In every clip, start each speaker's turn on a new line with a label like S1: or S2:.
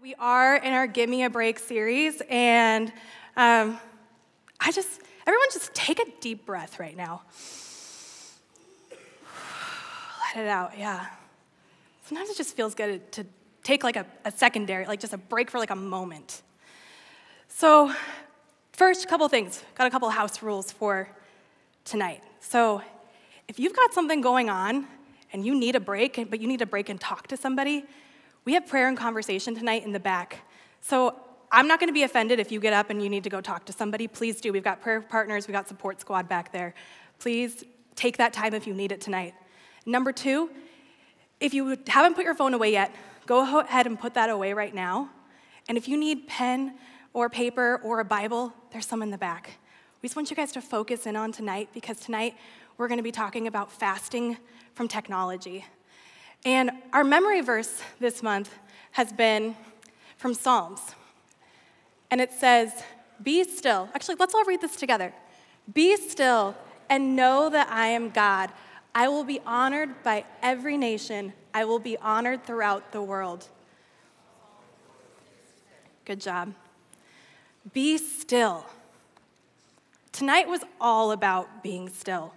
S1: We are in our Gimme A Break series, and everyone just take a deep breath right now. Let it out, yeah. Sometimes it just feels good to take like a secondary, like just a break for like a moment. So first, a couple things. Got a couple house rules for tonight. So if you've got something going on and you need a break, but you need a break and talk to somebody, we have prayer and conversation tonight in the back. So I'm not going to be offended if you get up and you need to go talk to somebody. Please do. We've got prayer partners. We've got support squad back there. Please take that time if you need it tonight. Number two, if you haven't put your phone away yet, go ahead and put that away right now. And if you need pen or paper or a Bible, there's some in the back. We just want you guys to focus in on tonight, because tonight we're going to be talking about fasting from technology. And our memory verse this month has been from Psalms. And it says, "Be still." Actually, let's all read this together. "Be still and know that I am God. I will be honored by every nation. I will be honored throughout the world." Good job. Be still. Tonight was all about being still.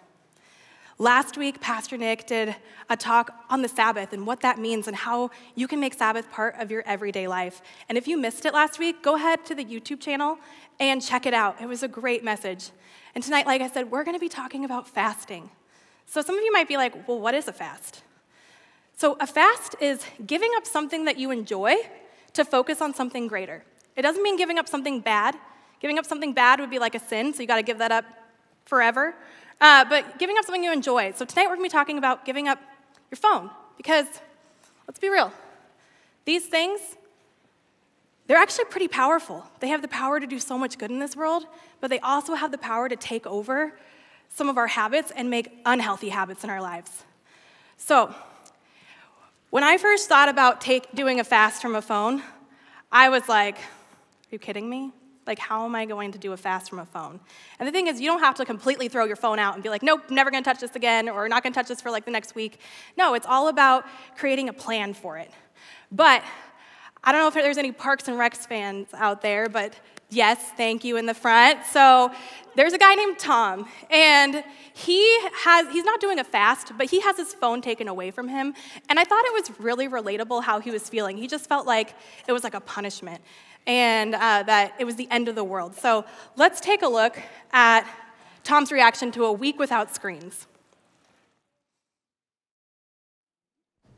S1: Last week, Pastor Nick did a talk on the Sabbath and what that means and how you can make Sabbath part of your everyday life. And if you missed it last week, go ahead to the YouTube channel and check it out. It was a great message. And tonight, like I said, we're going to be talking about fasting. So some of you might be like, well, what is a fast? So a fast is giving up something that you enjoy to focus on something greater. It doesn't mean giving up something bad. Giving up something bad would be like a sin, so you got to give that up forever. But giving up something you enjoy. So tonight we're going to be talking about giving up your phone, because let's be real. These things, they're actually pretty powerful. They have the power to do so much good in this world, but they also have the power to take over some of our habits and make unhealthy habits in our lives. So when I first thought about doing a fast from a phone, I was like, are you kidding me? Like, how am I going to do a fast from a phone? And the thing is, you don't have to completely throw your phone out and be like, nope, never gonna touch this again, or not gonna touch this for like the next week. No, it's all about creating a plan for it. But I don't know if there's any Parks and Recs fans out there, but yes, thank you in the front. So there's a guy named Tom, and he's not doing a fast, but he has his phone taken away from him. And I thought it was really relatable how he was feeling. He just felt like it was like a punishment, and that it was the end of the world. So let's take a look at Tom's reaction to a week without screens.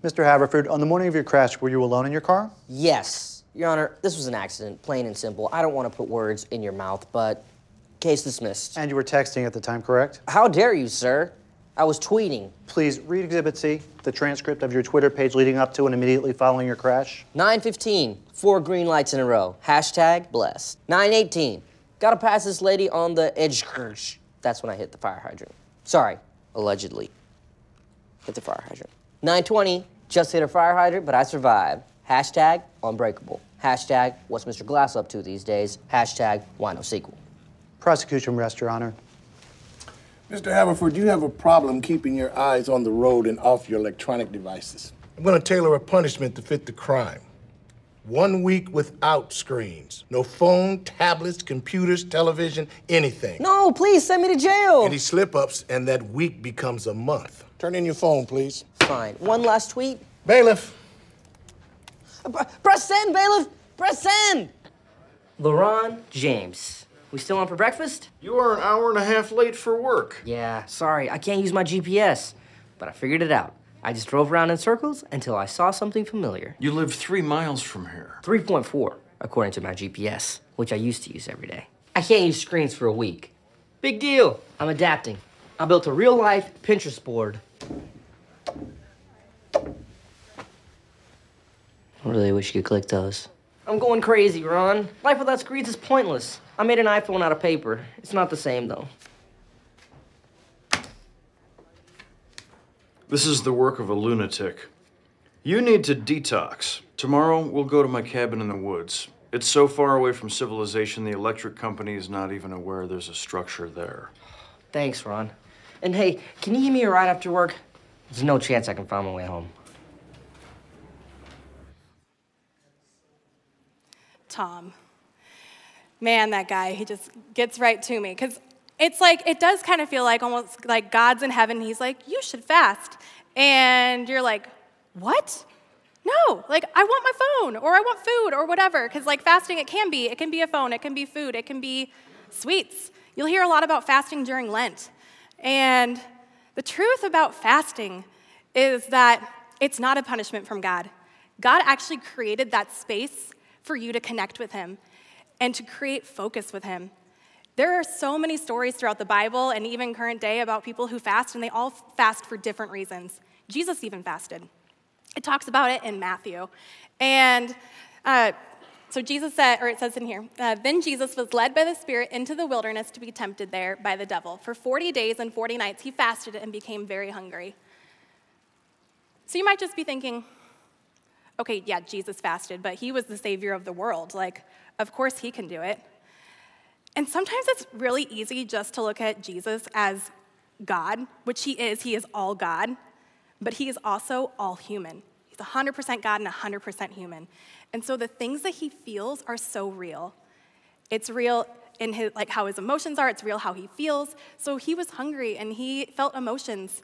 S2: Mr. Haverford, on the morning of your crash, were you alone in your car?
S3: Yes. Your Honor, this was an accident, plain and simple. I don't want to put words in your mouth, but case dismissed.
S2: And you were texting at the time, correct?
S3: How dare you, sir? I was tweeting.
S2: Please read Exhibit C, the transcript of your Twitter page leading up to and immediately following your crash.
S3: 9:15, 4 green lights in a row. Hashtag blessed. 9:18, gotta pass this lady on the edge. That's when I hit the fire hydrant. Sorry, allegedly. Hit the fire hydrant. 9:20, just hit a fire hydrant, but I survived. Hashtag unbreakable. Hashtag what's Mr. Glass up to these days? Hashtag why no sequel.
S2: Prosecution rest, Your Honor.
S4: Mr. Haverford, you have a problem keeping your eyes on the road and off your electronic devices. I'm going to tailor a punishment to fit the crime. 1 week without screens. No phone, tablets, computers, television, anything.
S3: No, please send me to jail.
S4: Any slip-ups and that week becomes a month. Turn in your phone, please.
S3: Fine. One last tweet.
S4: Bailiff.
S3: Press send, bailiff! Press send! LeRon James. We still on for breakfast?
S5: You are an hour and a half late for work.
S3: Yeah, sorry, I can't use my GPS. But I figured it out. I just drove around in circles until I saw something familiar.
S5: You live 3 miles from here.
S3: 3.4, according to my GPS, which I used to use every day. I can't use screens for a week. Big deal. I'm adapting. I built a real-life Pinterest board. I really wish you could click those. I'm going crazy, Ron. Life without screens is pointless. I made an iPhone out of paper. It's not the same, though.
S5: This is the work of a lunatic. You need to detox. Tomorrow, we'll go to my cabin in the woods. It's so far away from civilization, the electric company is not even aware there's a structure there.
S3: Thanks, Ron. And hey, can you give me a ride after work? There's no chance I can find my way home.
S1: Tom. Man, that guy, he just gets right to me. Because it's like, it does kind of feel like almost like God's in heaven. He's like, you should fast. And you're like, what? No, like, I want my phone, or I want food, or whatever. Because like fasting, it can be a phone, it can be food, it can be sweets. You'll hear a lot about fasting during Lent. And the truth about fasting is that it's not a punishment from God. God actually created that space for you to connect with him and to create focus with him. There are so many stories throughout the Bible and even current day about people who fast, and they all fast for different reasons. Jesus even fasted. It talks about it in Matthew. And so Jesus said, or it says in here, then Jesus was led by the Spirit into the wilderness to be tempted there by the devil. For 40 days and 40 nights, he fasted and became very hungry. So you might just be thinking, okay, yeah, Jesus fasted, but he was the Savior of the world. Like, of course he can do it. And sometimes it's really easy just to look at Jesus as God, which he is all God, but he is also all human. He's 100% God and 100% human. And so the things that he feels are so real. It's real in his, like how his emotions are, it's real how he feels. So he was hungry and he felt emotions.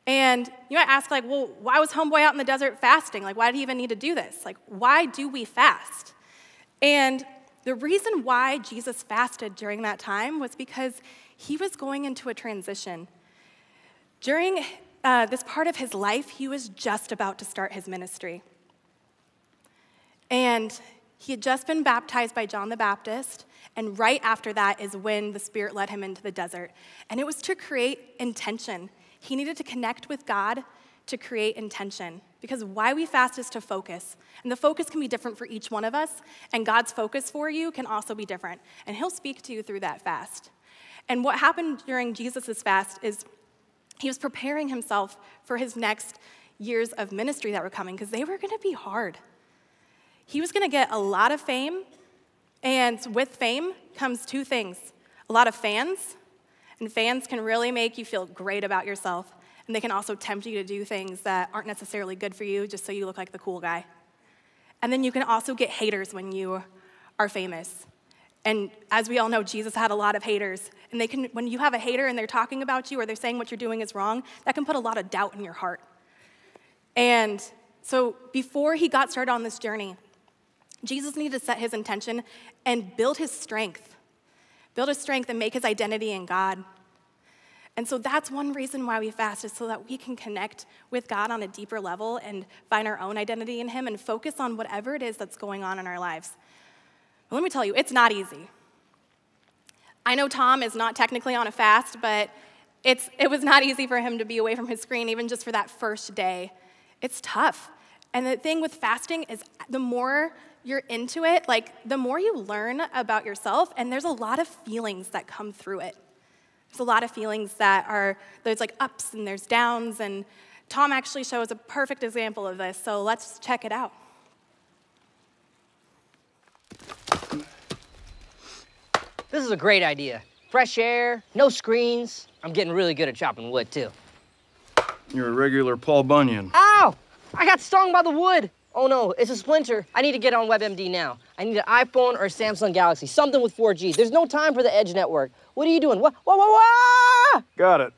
S1: And you might ask, like, well, why was homeboy out in the desert fasting? Like, why did he even need to do this? Like, why do we fast? And the reason why Jesus fasted during that time was because he was going into a transition. During this part of his life, he was just about to start his ministry. And he had just been baptized by John the Baptist, and right after that is when the Spirit led him into the desert. And it was to create intention. He needed to connect with God to create intention, because why we fast is to focus. And the focus can be different for each one of us, and God's focus for you can also be different. And he'll speak to you through that fast. And what happened during Jesus' fast is he was preparing himself for his next years of ministry that were coming, because they were going to be hard. He was going to get a lot of fame, and with fame comes two things. A lot of fans, and fans can really make you feel great about yourself, and they can also tempt you to do things that aren't necessarily good for you just so you look like the cool guy. And then you can also get haters when you are famous. And as we all know, Jesus had a lot of haters, and when you have a hater and they're talking about you or they're saying what you're doing is wrong, that can put a lot of doubt in your heart. And so before he got started on this journey, Jesus needed to set his intention and build his strength and make his identity in God. And so that's one reason why we fast, is so that we can connect with God on a deeper level and find our own identity in him and focus on whatever it is that's going on in our lives. But let me tell you, it's not easy. I know Tom is not technically on a fast, but it was not easy for him to be away from his screen even just for that first day. It's tough. And the thing with fasting is the more you're into it, like the more you learn about yourself, and there's a lot of feelings that come through it. There's a lot of feelings there's like ups and there's downs, and Tom actually shows a perfect example of this, so let's check it out.
S3: This is a great idea. Fresh air, no screens. I'm getting really good at chopping wood, too.
S5: You're a regular Paul Bunyan.
S3: Ow! I got stung by the wood. Oh no, it's a splinter. I need to get on WebMD now. I need an iPhone or a Samsung Galaxy, something with 4G. There's no time for the Edge network. What are you doing? Whoa!
S5: Got it.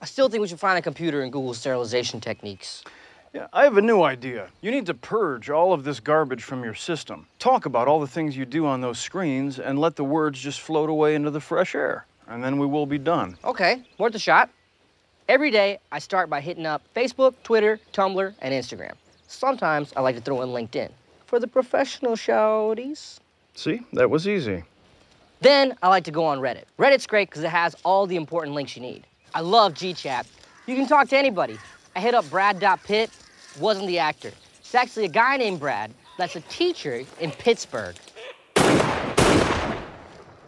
S3: I still think we should find a computer and Google sterilization techniques.
S5: Yeah, I have a new idea. You need to purge all of this garbage from your system. Talk about all the things you do on those screens and let the words just float away into the fresh air. And then we will be done.
S3: Okay, worth a shot. Every day, I start by hitting up Facebook, Twitter, Tumblr, and Instagram. Sometimes I like to throw in LinkedIn for the professional shouties.
S5: See, that was easy.
S3: Then I like to go on Reddit. Reddit's great because it has all the important links you need. I love GChat. You can talk to anybody. I hit up Brad.Pitt, wasn't the actor. It's actually a guy named Brad that's a teacher in Pittsburgh.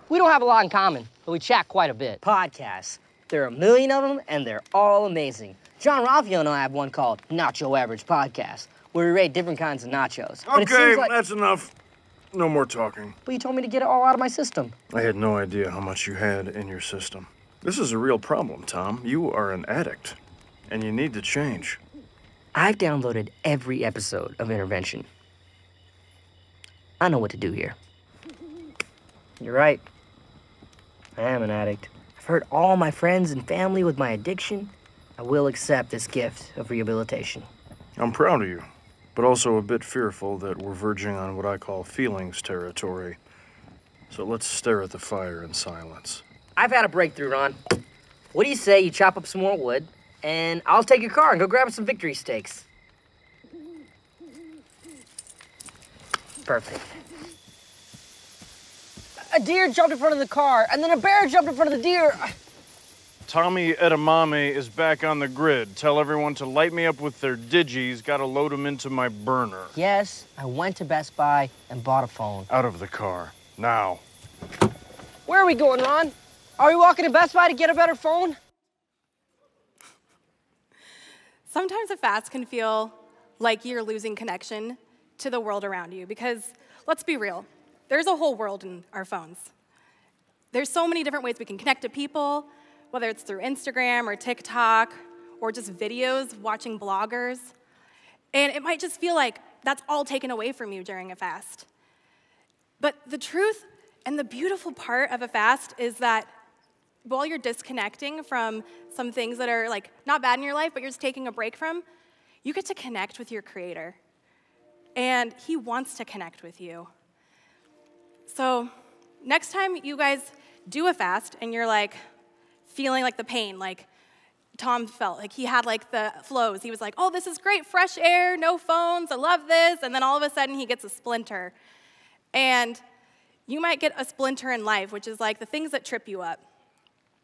S3: We don't have a lot in common, but we chat quite a bit. Podcasts. There are a million of them, and they're all amazing. John Ralphio and I have one called Nacho Average Podcast, where we rate different kinds of nachos.
S5: Okay, that's enough. No more talking.
S3: But you told me to get it all out of my system.
S5: I had no idea how much you had in your system. This is a real problem, Tom. You are an addict, and you need to change.
S3: I've downloaded every episode of Intervention. I know what to do here. You're right. I am an addict. I've hurt all my friends and family with my addiction. I will accept this gift of rehabilitation.
S5: I'm proud of you, but also a bit fearful that we're verging on what I call feelings territory. So let's stare at the fire in silence.
S3: I've had a breakthrough, Ron. What do you say you chop up some more wood, and I'll take your car and go grab some victory steaks. Perfect. A deer jumped in front of the car, and then a bear jumped in front of the deer.
S5: Tommy Edamame is back on the grid. Tell everyone to light me up with their digis. Gotta load them into my burner.
S3: Yes, I went to Best Buy and bought a phone.
S5: Out of the car, now.
S3: Where are we going, Ron? Are we walking to Best Buy to get a better phone?
S1: Sometimes a fast can feel like you're losing connection to the world around you because, let's be real, there's a whole world in our phones. There's so many different ways we can connect to people, whether it's through Instagram or TikTok or just videos, watching bloggers. And it might just feel like that's all taken away from you during a fast. But the truth and the beautiful part of a fast is that while you're disconnecting from some things that are like not bad in your life, but you're just taking a break from, you get to connect with your Creator. And He wants to connect with you. So next time you guys do a fast and you're like feeling like the pain, like Tom felt, like he had like the flows. He was like, oh, this is great, fresh air, no phones, I love this. And then all of a sudden he gets a splinter. And you might get a splinter in life, which is like the things that trip you up.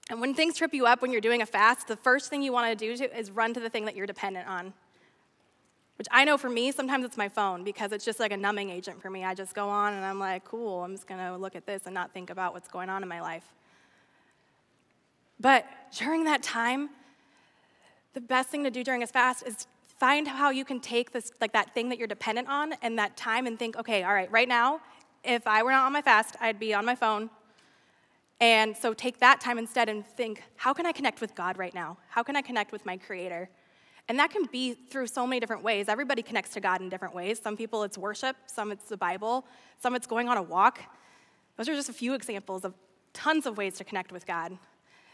S1: And when things trip you up when you're doing a fast, the first thing you want to do is run to the thing that you're dependent on. Which I know for me, sometimes it's my phone because it's just like a numbing agent for me. I just go on and I'm like, cool, I'm just going to look at this and not think about what's going on in my life. But during that time, the best thing to do during a fast is find how you can take this, like that thing that you're dependent on and that time and think, okay, all right, right now, if I were not on my fast, I'd be on my phone. And so take that time instead and think, how can I connect with God right now? How can I connect with my Creator? And that can be through so many different ways. Everybody connects to God in different ways. Some people it's worship, some it's the Bible, some it's going on a walk. Those are just a few examples of tons of ways to connect with God.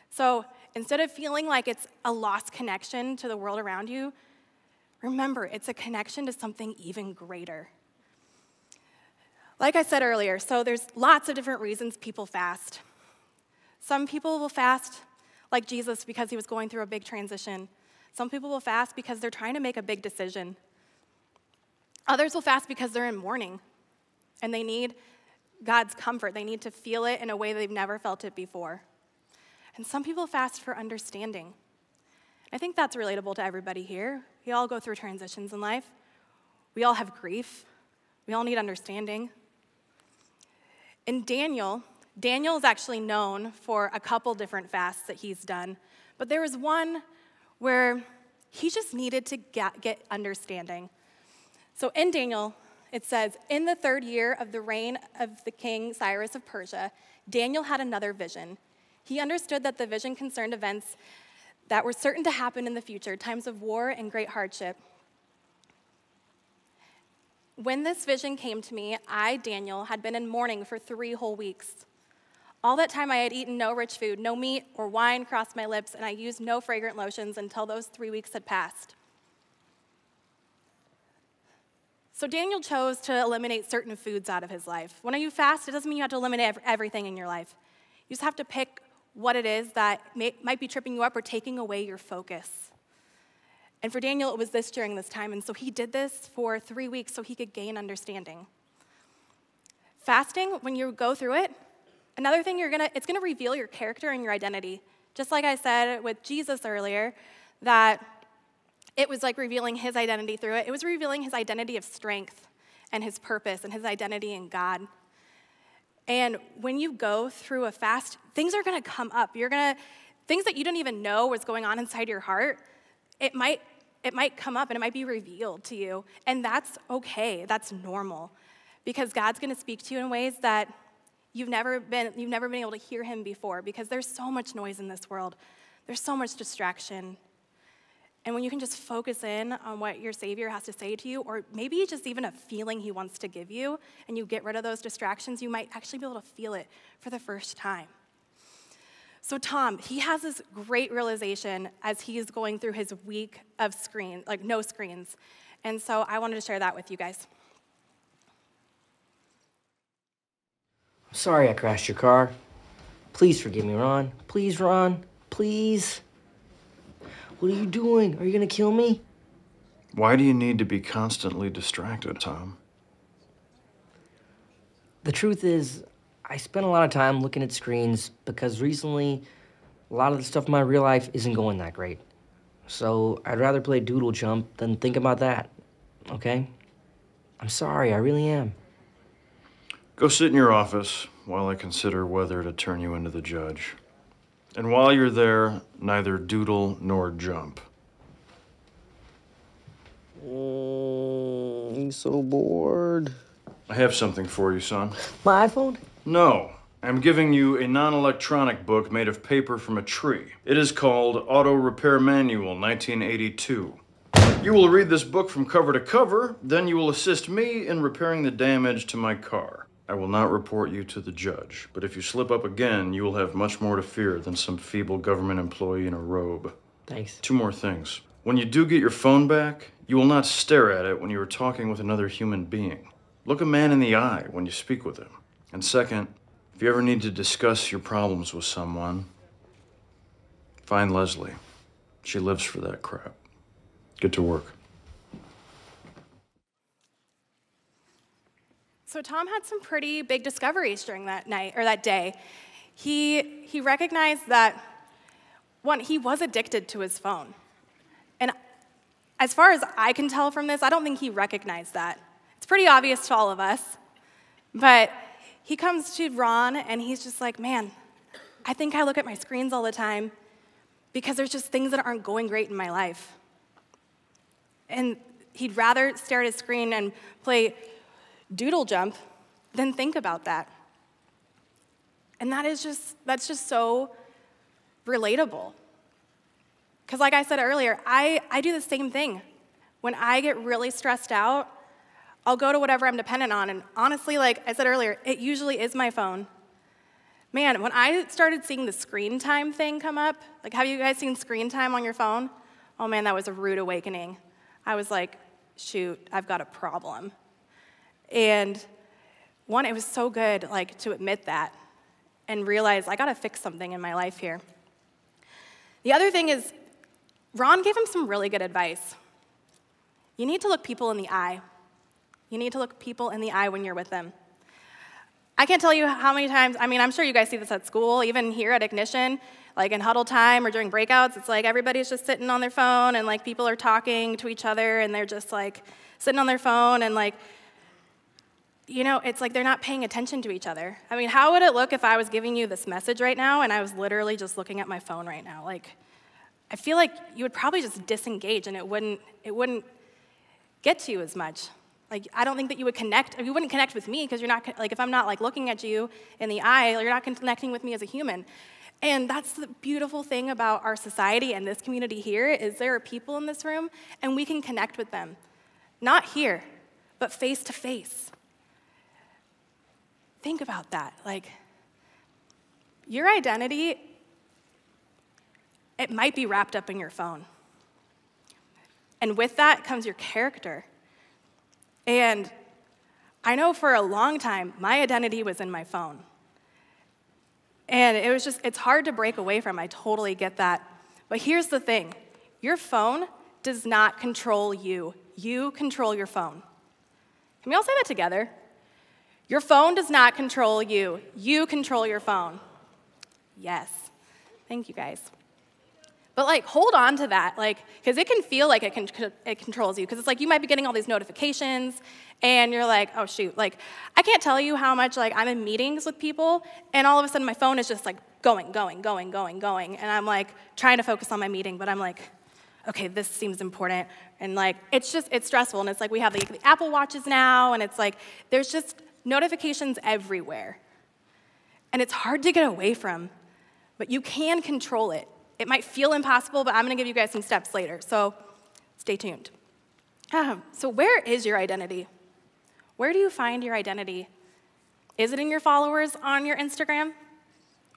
S1: So instead of feeling like it's a lost connection to the world around you, remember it's a connection to something even greater. Like I said earlier, so there's lots of different reasons people fast. Some people will fast like Jesus because he was going through a big transition. Some people will fast because they're trying to make a big decision. Others will fast because they're in mourning and they need God's comfort. They need to feel it in a way they've never felt it before. And some people fast for understanding. I think that's relatable to everybody here. We all go through transitions in life. We all have grief. We all need understanding. In Daniel is actually known for a couple different fasts that he's done, but there was one where he just needed to get understanding. So in Daniel, it says, in the 3rd year of the reign of the king Cyrus of Persia, Daniel had another vision. He understood that the vision concerned events that were certain to happen in the future, times of war and great hardship. When this vision came to me, I, Daniel, had been in mourning for 3 whole weeks. All that time I had eaten no rich food, no meat or wine crossed my lips, and I used no fragrant lotions until those 3 weeks had passed. So Daniel chose to eliminate certain foods out of his life. When you fast, it doesn't mean you have to eliminate everything in your life. You just have to pick what it is that might be tripping you up or taking away your focus. And for Daniel, it was this during this time, and so he did this for 3 weeks so he could gain understanding. Fasting, when you go through it, another thing it's gonna reveal your character and your identity. Just like I said with Jesus earlier, that it was like revealing his identity through it. It was revealing his identity of strength and his purpose and his identity in God. And when you go through a fast, things are gonna come up. Things that you don't even know what's going on inside your heart, it might come up and it might be revealed to you. And that's okay, that's normal. Because God's gonna speak to you in ways that you've never been able to hear him before, because there's so much noise in this world. There's so much distraction. And when you can just focus in on what your Savior has to say to you, or maybe just even a feeling he wants to give you, and you get rid of those distractions, you might actually be able to feel it for the first time. So Tom, he has this great realization as he is going through his week of no screens. And so I wanted to share that with you guys.
S3: Sorry I crashed your car. Please forgive me, Ron. Please, Ron. Please. What are you doing? Are you gonna kill me?
S5: Why do you need to be constantly distracted, Tom?
S3: The truth is, I spent a lot of time looking at screens because recently, a lot of the stuff in my real life isn't going that great. So I'd rather play Doodle Jump than think about that, okay? I'm sorry, I really am.
S5: Go sit in your office while I consider whether to turn you into the judge. And while you're there, neither doodle nor jump.
S3: I'm so bored.
S5: I have something for you, son.
S3: My iPhone?
S5: No. I'm giving you a non-electronic book made of paper from a tree. It is called Auto Repair Manual 1982. You will read this book from cover to cover, then you will assist me in repairing the damage to my car. I will not report you to the judge, but if you slip up again, you will have much more to fear than some feeble government employee in a robe.
S3: Thanks.
S5: 2 more things. When you do get your phone back, you will not stare at it when you are talking with another human being. Look a man in the eye when you speak with him. And second, if you ever need to discuss your problems with someone, find Leslie. She lives for that crap. Get to work.
S1: So Tom had some pretty big discoveries during that night, or that day. He recognized that, one, he was addicted to his phone. And as far as I can tell from this, I don't think he recognized that. It's pretty obvious to all of us. But he comes to Ron, and he's just like, man, I think I look at my screens all the time because there's just things that aren't going great in my life. And he'd rather stare at his screen and play Doodle Jump than think about that. And that's just so relatable. Because like I said earlier, I do the same thing. When I get really stressed out, I'll go to whatever I'm dependent on. And honestly, like I said earlier, it usually is my phone. Man, when I started seeing the screen time thing come up, like have you guys seen screen time on your phone? Oh man, that was a rude awakening. I was like, shoot, I've got a problem. And one, it was so good like to admit that and realize I gotta fix something in my life here. The other thing is, Ron gave him some really good advice. You need to look people in the eye. You need to look people in the eye when you're with them. I can't tell you how many times, I mean, I'm sure you guys see this at school, even here at Ignition, like in huddle time or during breakouts, it's like everybody's just sitting on their phone and like people are talking to each other and they're just like sitting on their phone and like, you know, it's like they're not paying attention to each other. I mean, how would it look if I was giving you this message right now and I was literally just looking at my phone right now? Like, I feel like you would probably just disengage and it wouldn't get to you as much. Like, I don't think that you would connect, you wouldn't connect with me because you're not, like, if I'm not like looking at you in the eye, you're not connecting with me as a human. And that's the beautiful thing about our society and this community here is there are people in this room and we can connect with them. Not here, but face to face. Think about that. Like, your identity, it might be wrapped up in your phone. And with that comes your character. And I know for a long time, my identity was in my phone. And it was just, it's hard to break away from. I totally get that. But here's the thing. Your phone does not control you. You control your phone. Can we all say that together? Your phone does not control you. You control your phone. Yes. Thank you, guys. But like, hold on to that, like, because it can feel like it controls you. Because it's like you might be getting all these notifications, and you're like, oh shoot, like, I can't tell you how much like I'm in meetings with people, and all of a sudden my phone is just like going, and I'm like trying to focus on my meeting, but I'm like, okay, this seems important, and like it's stressful, and it's like we have the Apple Watches now, and it's like there's just notifications everywhere, and it's hard to get away from, but you can control it. It might feel impossible, but I'm going to give you guys some steps later, so stay tuned. So where is your identity? Where do you find your identity? Is it in your followers on your Instagram?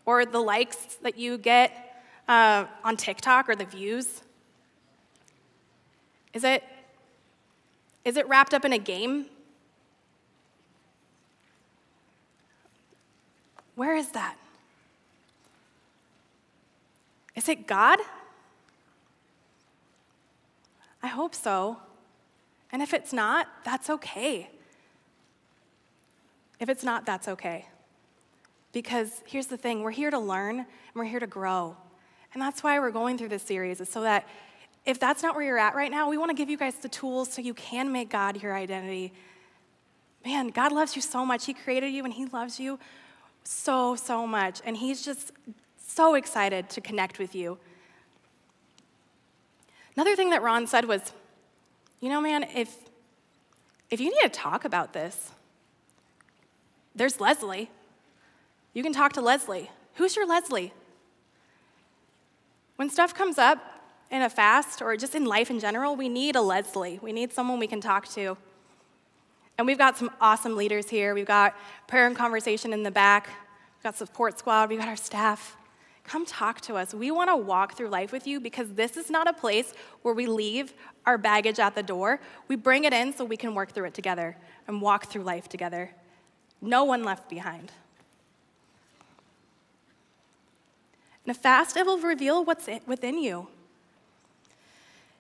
S1: Or the likes that you get on TikTok, or the views? Is it wrapped up in a game? Where is that? Is it God? I hope so. And if it's not, that's okay. If it's not, that's okay. Because here's the thing, we're here to learn and we're here to grow. And that's why we're going through this series, is so that if that's not where you're at right now, we want to give you guys the tools so you can make God your identity. Man, God loves you so much. He created you and he loves you so, so much. And he's just so excited to connect with you. Another thing that Ron said was, you know, man, if you need to talk about this, there's Leslie. You can talk to Leslie. Who's your Leslie? When stuff comes up in a fast or just in life in general, we need a Leslie. We need someone we can talk to. And we've got some awesome leaders here. We've got prayer and conversation in the back. We've got support squad. We've got our staff. Come talk to us. We want to walk through life with you, because this is not a place where we leave our baggage at the door. We bring it in so we can work through it together and walk through life together. No one left behind. In a fast, it will reveal what's within you.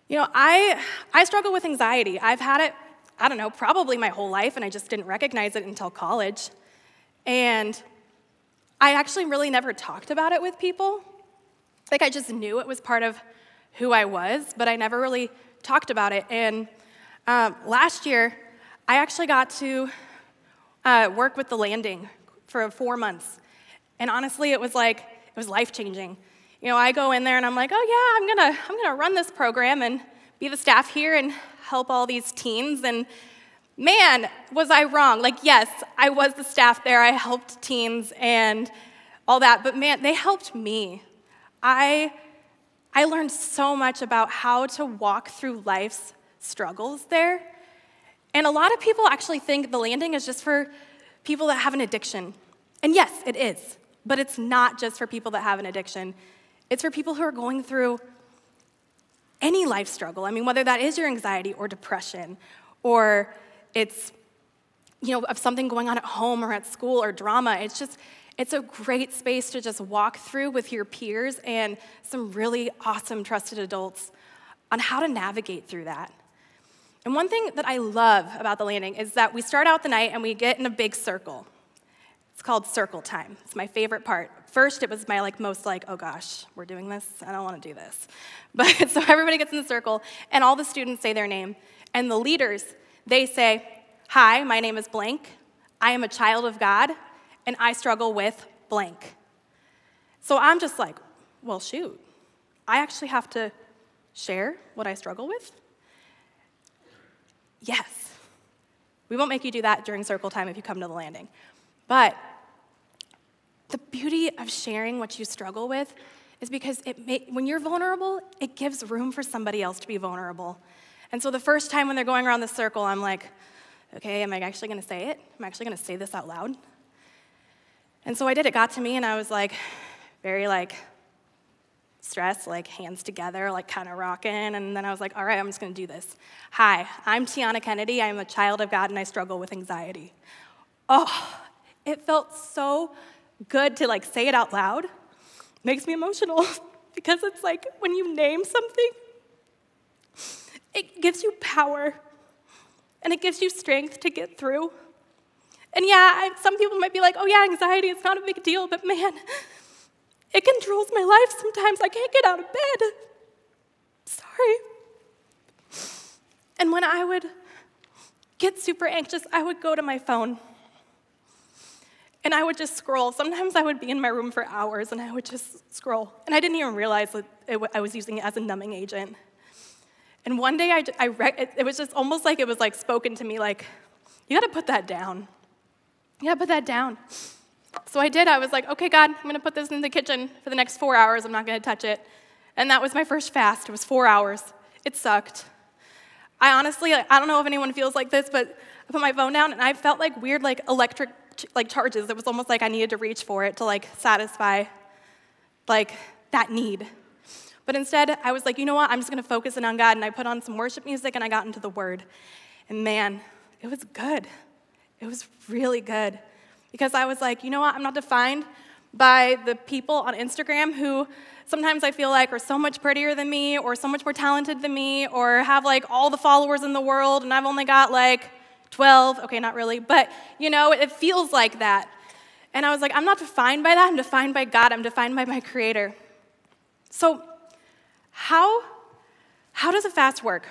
S1: You know, I struggle with anxiety. I've had it, I don't know, probably my whole life, and I just didn't recognize it until college. And I actually really never talked about it with people. Like, I just knew it was part of who I was, but I never really talked about it. And last year, I actually got to work with the landing for 4 months. And honestly, it was life-changing. You know, I go in there and I'm like, oh yeah, I'm gonna run this program and be the staff here and help all these teens. And man, was I wrong. Like, yes, I was the staff there. I helped teens and all that, but man, they helped me. I learned so much about how to walk through life's struggles there. And a lot of people actually think the landing is just for people that have an addiction. And yes, it is, but it's not just for people that have an addiction. It's for people who are going through any life struggle. I mean, whether that is your anxiety or depression, or it's, you know, of something going on at home or at school or drama. It's a great space to just walk through with your peers and some really awesome trusted adults on how to navigate through that. And one thing that I love about the landing is that we start out the night and we get in a big circle. It's called circle time. It's my favorite part. First, it was my most oh gosh, we're doing this? I don't want to do this. But so everybody gets in the circle, and all the students say their name. And the leaders, they say, hi, my name is blank. I am a child of God, and I struggle with blank. So I'm just like, well, shoot. I actually have to share what I struggle with? Yes. We won't make you do that during circle time if you come to the landing. But the beauty of sharing what you struggle with is because when you're vulnerable, it gives room for somebody else to be vulnerable. And so the first time when they're going around the circle, I'm like, okay, am I actually going to say it? Am I actually going to say this out loud? And so I did. It got to me, and I was very stressed, hands together, kind of rocking. And then I was like, all right, I'm just going to do this. Hi, I'm Tiana Kennedy. I'm a child of God, and I struggle with anxiety. Oh, it felt so good to say it out loud. It makes me emotional because it's when you name something, it gives you power and it gives you strength to get through. And yeah, some people might be like, oh yeah, anxiety, it's not a big deal, but man, it controls my life sometimes. I can't get out of bed. Sorry. And when I would get super anxious, I would go to my phone. And I would just scroll. Sometimes I would be in my room for hours, and I would just scroll. And I didn't even realize that I was using it as a numbing agent. And one day, it was just almost like it was spoken to me, you got to put that down. You got to put that down. So I did. I was like, okay, God, I'm going to put this in the kitchen for the next 4 hours. I'm not going to touch it. And that was my first fast. It was 4 hours. It sucked. I honestly, I don't know if anyone feels like this, but I put my phone down and I felt like weird, like electric charges. It was almost like I needed to reach for it to like satisfy like that need. But instead, I was like, you know what? I'm just going to focus in on God. And I put on some worship music and I got into the Word. And man, it was good. It was really good. Because I was like, you know what? I'm not defined by the people on Instagram who sometimes I feel like are so much prettier than me or so much more talented than me or have like all the followers in the world and I've only got like 12. Okay, not really, but you know, it feels like that. And I was like, I'm not defined by that. I'm defined by God. I'm defined by my Creator. So how does a fast work?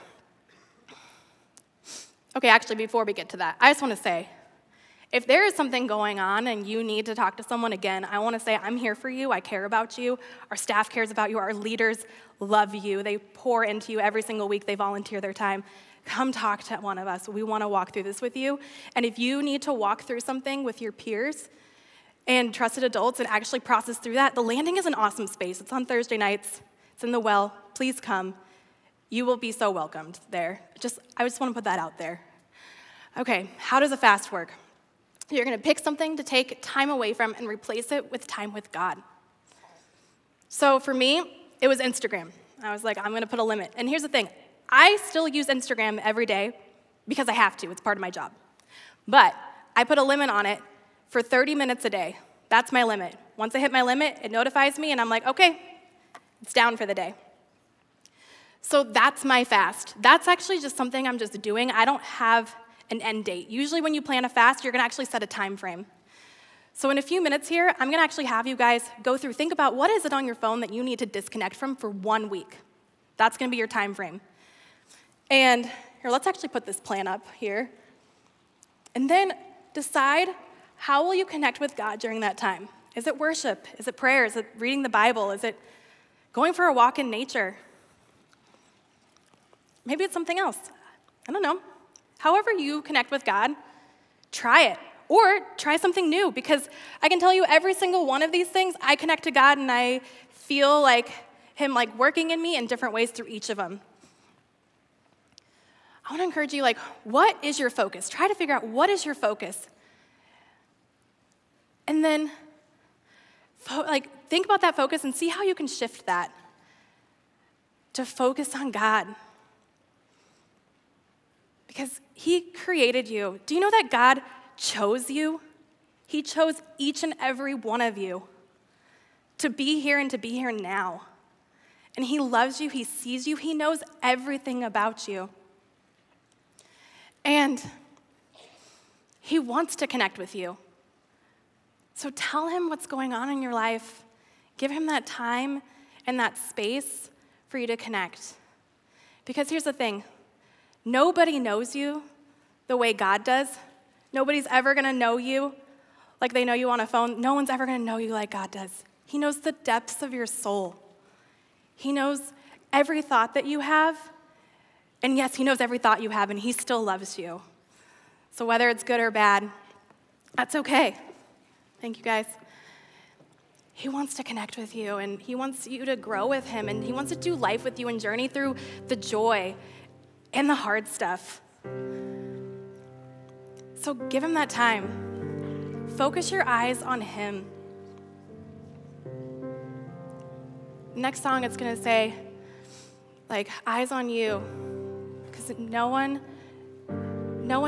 S1: Okay, actually, before we get to that, I just want to say, if there is something going on and you need to talk to someone again, I want to say I'm here for you. I care about you. Our staff cares about you. Our leaders love you. They pour into you every single week. They volunteer their time. Come talk to one of us. We want to walk through this with you. And if you need to walk through something with your peers and trusted adults and actually process through that, the Landing is an awesome space. It's on Thursday nights. It's in the Well. Please come. You will be so welcomed there. I just want to put that out there. Okay, how does a fast work? You're going to pick something to take time away from and replace it with time with God. So for me, it was Instagram. I was like, I'm going to put a limit. And here's the thing. I still use Instagram every day because I have to. It's part of my job. But I put a limit on it for 30 minutes a day. That's my limit. Once I hit my limit, it notifies me, and I'm like, okay, it's down for the day. So that's my fast. That's actually just something I'm just doing. I don't have an end date. Usually when you plan a fast, you're going to actually set a time frame. So in a few minutes here, I'm going to actually have you guys go through, think about what is it on your phone that you need to disconnect from for 1 week. That's going to be your time frame. And here, let's actually put this plan up here. And then decide, how will you connect with God during that time? Is it worship? Is it prayer? Is it reading the Bible? Is it going for a walk in nature? Maybe it's something else. I don't know. However you connect with God, try it. Or try something new, because I can tell you every single one of these things, I connect to God and I feel like Him like working in me in different ways through each of them. I want to encourage you, like, what is your focus? Try to figure out what is your focus. And then think about that focus and see how you can shift that to focus on God. Because He created you. Do you know that God chose you? He chose each and every one of you to be here and to be here now. And He loves you. He sees you. He knows everything about you. And He wants to connect with you. So tell Him what's going on in your life. Give Him that time and that space for you to connect. Because here's the thing. Nobody knows you the way God does. Nobody's ever going to know you like they know you on a phone. No one's ever going to know you like God does. He knows the depths of your soul. He knows every thought that you have. And yes, He knows every thought you have, and He still loves you. So whether it's good or bad, that's okay. Thank you, guys. He wants to connect with you, and He wants you to grow with Him, and He wants to do life with you and journey through the joy and the hard stuff. So give Him that time. Focus your eyes on Him. Next song, it's going to say, like, eyes on you. Because no one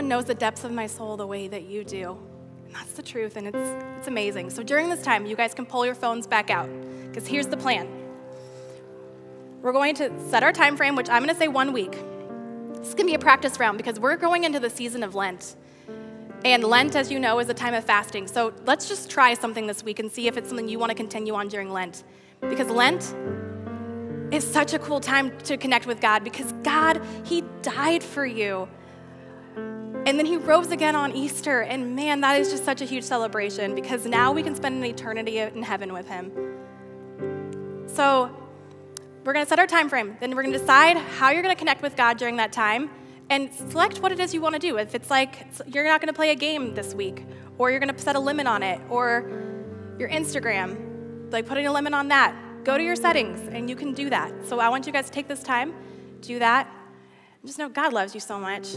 S1: knows the depths of my soul the way that you do. And that's the truth, and it's amazing. So during this time, you guys can pull your phones back out. Because here's the plan. We're going to set our time frame, which I'm going to say 1 week. This is going to be a practice round because we're going into the season of Lent. And Lent, as you know, is a time of fasting. So let's just try something this week and see if it's something you want to continue on during Lent. Because Lent is such a cool time to connect with God because God, He died for you. And then He rose again on Easter. And man, that is just such a huge celebration because now we can spend an eternity in heaven with Him. So we're going to set our time frame. Then we're going to decide how you're going to connect with God during that time and select what it is you want to do. If it's like you're not going to play a game this week, or you're going to set a limit on it, or your Instagram, like putting a limit on that. go to your settings, and you can do that. So I want you guys to take this time, do that, and just know God loves you so much.